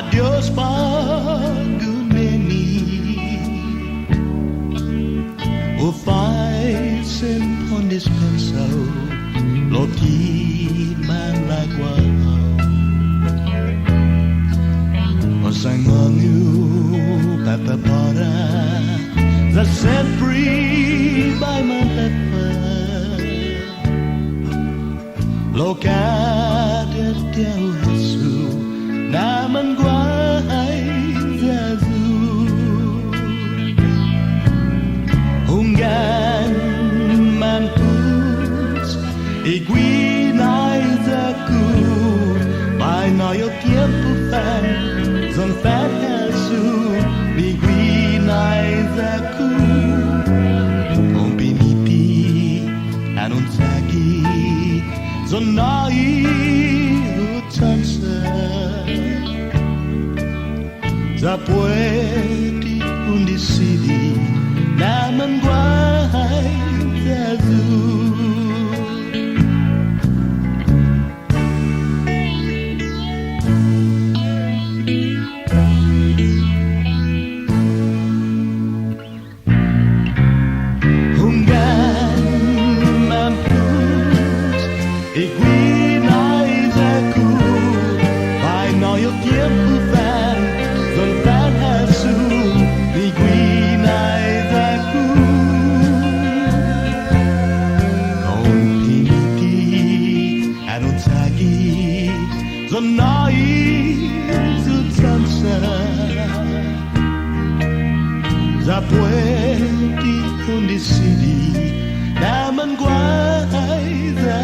Adiós pag-uneni O faz on dispenso Lo ti man lagwao O sangongu papapara The set free by my pepper Lo kadet tiao Haso Na Manguaiya Hunngan mampus Iguinaizaku By noyo tiempo fan Zon fan Haso Iguinaizaku Ompiniti anunsagi Zon nai utansa Zapueti undisidi Na Manguaiya Hunngan mampus Iguinaizaku By noyo tiempo fan Zon fan Haso Iguinaizaku Ompiniti anunsagi Zon nai zutansa Zapueti undisidi Na Manguaiya